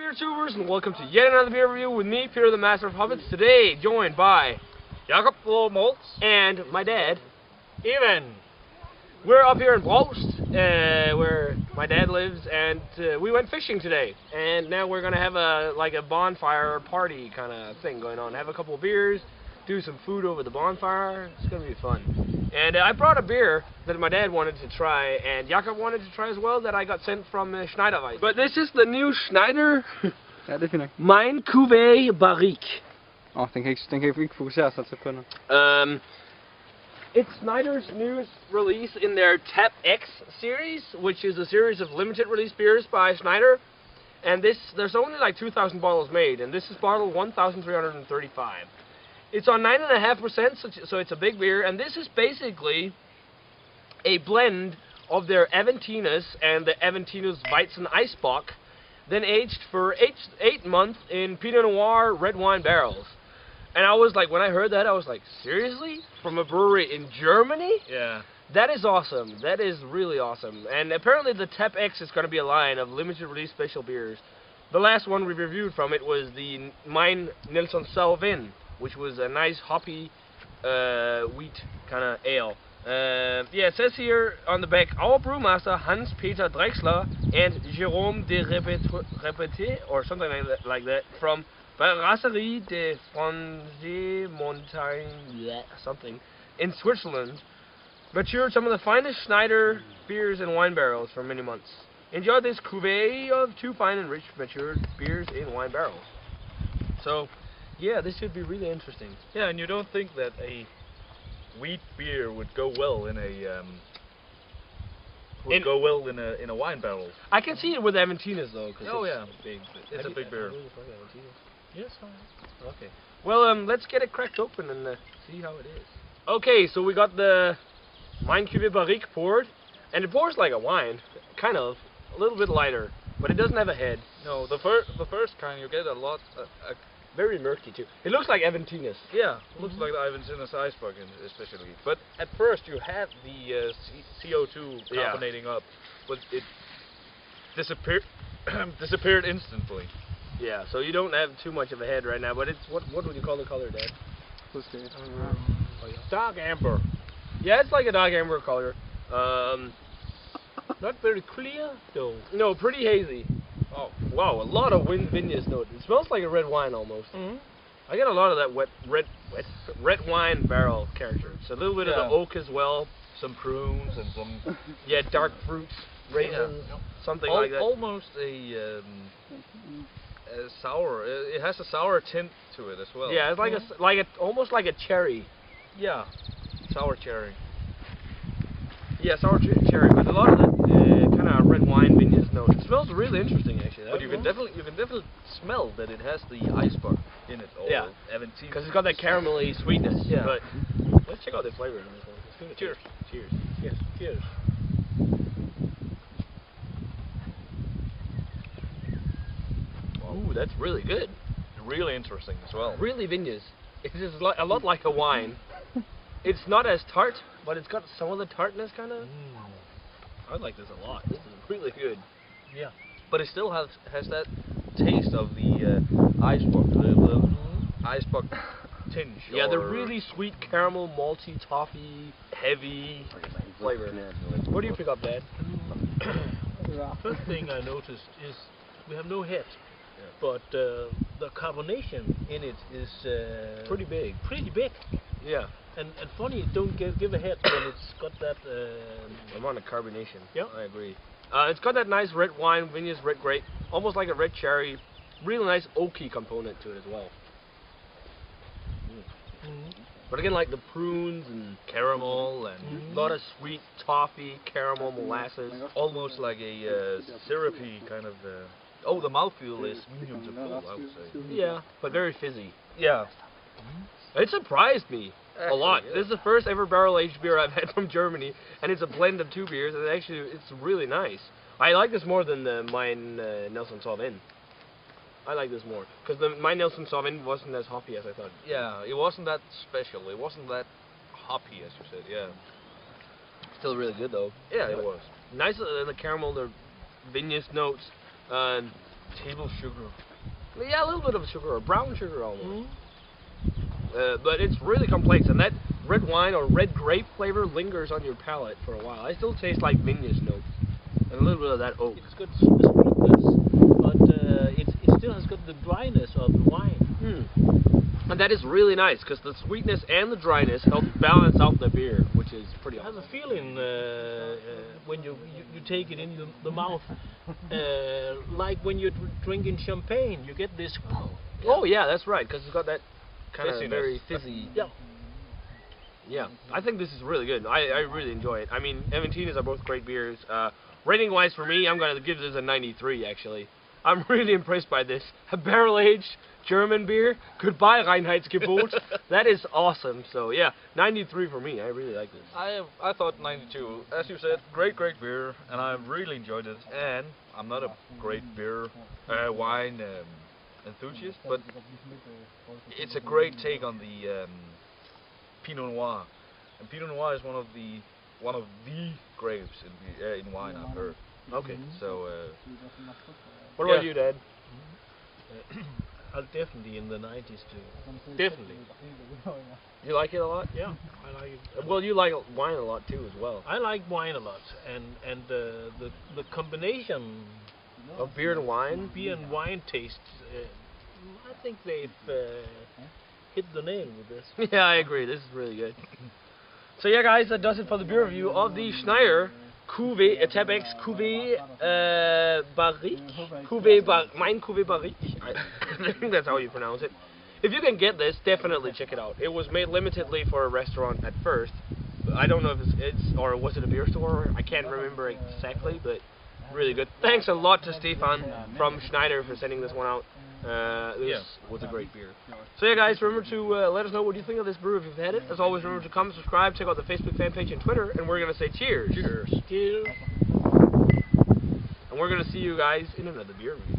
beer tubers, and welcome to yet another beer review with me, Peter the Master of Hobbits. Today, joined by Jakob Maltz and my dad, Even. We're up here in Brewed, where my dad lives, and we went fishing today. And now we're gonna have a bonfire party kind of thing going on. Have a couple of beers, do some food over the bonfire. It's gonna be fun. And I brought a beer that my dad wanted to try, and Jakob wanted to try as well, that I got sent from Schneider Weisse. But this is the new Schneider. Ja, det finder jeg. Mein Cuvée Barrique. Den kan ikke fokusere sig til på nu. It's Schneider's newest release in their Tap X series, which is a series of limited release beers by Schneider. And there's only like 2,000 bottles made, and this is bottle 1,335. It's on 9.5%, so it's a big beer, and this is basically a blend of their Aventinas and the Aventinas Weizenbock, then aged for eight months in Pinot Noir red wine barrels. And I was like, when I heard that, I was like, seriously? From a brewery in Germany? Yeah. That is awesome. That is really awesome. And apparently the Tap X is going to be a line of limited release special beers. The last one we reviewed from it was the Mein Nelson Sauvin, which was a nice hoppy wheat kind of ale. Yeah, it says here on the back, our brewmaster Hans-Peter Drexler and Jérôme de Répété, or something like that, from Brasserie de Franche Montagne, something, in Switzerland, matured some of the finest Schneider beers and wine barrels for many months. Enjoy this cuvée of two fine and rich matured beers in wine barrels. So, yeah, this should be really interesting. Yeah, and you don't think that a wheat beer would go well in a in a wine barrel? I can see it with Aventinas though. Oh yeah, big. It's a big beer. Yes. Okay. Well, let's get it cracked open and see how it is. Okay, so we got the Mein Cuvée Barrique poured, and it pours like a wine, kind of, a little bit lighter, but it doesn't have a head. No, the first kind you get a lot. Very murky too. It looks like Aventinas. Yeah, looks like the Aventinas Weizenbock especially. But at first you have the CO2 carbonating up, but it disappeared instantly. Yeah, so you don't have too much of a head right now, but it's what would you call the color, Dad? Dark amber. Yeah, it's like a dark amber color. Not very clear though. No, pretty hazy. Oh, wow, a lot of vinous note. It smells like a red wine almost. I get a lot of that red wine barrel character. It's a little bit of the oak as well. Some prunes and some dark fruits, raisins, something like that. Almost a sour. It has a sour tint to it as well. Yeah, it's like almost like a cherry. Yeah, sour cherry. Yeah, sour cherry, but a lot of that kind of red wine vinous note. It smells really interesting, actually. But you can definitely smell that it has the Weizenbock in it. Yeah, because it's got that caramelly sweetness. Yeah. But let's check out the flavors in this one. Cheers. Cheers. Yes. Cheers. Ooh, that's really good. Really interesting as well. Really vinous. It's just a lot like a wine. It's not as tart, but it's got some of the tartness kind of. I like this a lot. This is really good. Yeah. But it still has that taste of the Weizenbock, the Weizenbock tinge. Yeah, the really sweet caramel, malty, toffee, heavy flavor. What do you pick up, Dad? First thing I noticed is we have no head, but the carbonation in it is pretty big. Pretty big. Yeah. And funny, it don't give a head when it's got that amount of carbonation. Yeah, I agree. It's got that nice red wine, vinous red grape, almost like a red cherry. Really nice oaky component to it as well. But again, like the prunes and caramel and a lot of sweet toffee, caramel, molasses. Almost like a syrupy kind of. Oh, the mouthfeel is medium to full, I would say. Yeah, but very fizzy. Yeah. It surprised me a lot. Yeah. This is the first ever barrel-aged beer I've had from Germany, and it's a blend of two beers, and it's really nice. I like this more than the Mein Nelson Sauvin. I like this more, because the Mein Nelson Sauvin wasn't as hoppy as I thought. Yeah, it wasn't that special. It wasn't that hoppy, as you said, yeah. Still really good, though. Yeah, it was. Nice, the caramel, the vinous notes. table sugar. Yeah, a little bit of sugar, or brown sugar almost. Mm. But it's really complex, and that red wine or red grape flavor lingers on your palate for a while. I still taste like vineyard notes and a little bit of that oak. It's got sweetness, but it still has got the dryness of the wine. And that is really nice, because the sweetness and the dryness help balance out the beer, which is pretty I have awesome. a feeling when you take it in the mouth, like when you're drinking champagne, you get this. Oh yeah, that's right, because it's got that kind of Fizziness. very fizzy. Yeah. Yeah, I think this is really good. I really enjoy it. I mean, Aventinas are both great beers. Rating-wise for me, I'm going to give this a 93, actually. I'm really impressed by this. A barrel-aged German beer. Goodbye, Reinheitsgebot. That is awesome. So, yeah, 93 for me. I really like this. I thought 92. As you said, great beer, and I really enjoyed it. And I'm not a great beer, wine enthusiast, but it's a great take on the Pinot Noir. And Pinot Noir is one of the grapes in wine, I've heard. Okay. So, What about you, Dad? I'll definitely in the 90s too. Definitely. You like it a lot? Yeah, I like it. Well, you like wine a lot too, as well. I like wine a lot, and the combination Of beer and wine? beer and wine tastes. I think they've hit the nail with this. Yeah, I agree. This is really good. So yeah, guys, that does it for the beer review of the Schneider Cuvée TMOH Cuvée Barrique. Cuvée Barrique. I think that's how you pronounce it. If you can get this, definitely check it out. It was made limitedly for a restaurant at first. I don't know if it's or was it a beer store? I can't remember exactly, but really good. Thanks a lot to Stefan from Schneider for sending this one out. This was a great beer. So yeah, guys, remember to let us know what you think of this brew if you've had it. As always, remember to comment, subscribe, check out the Facebook fan page and Twitter, and we're gonna say cheers. cheers. Cheers. And we're gonna see you guys in another beer review.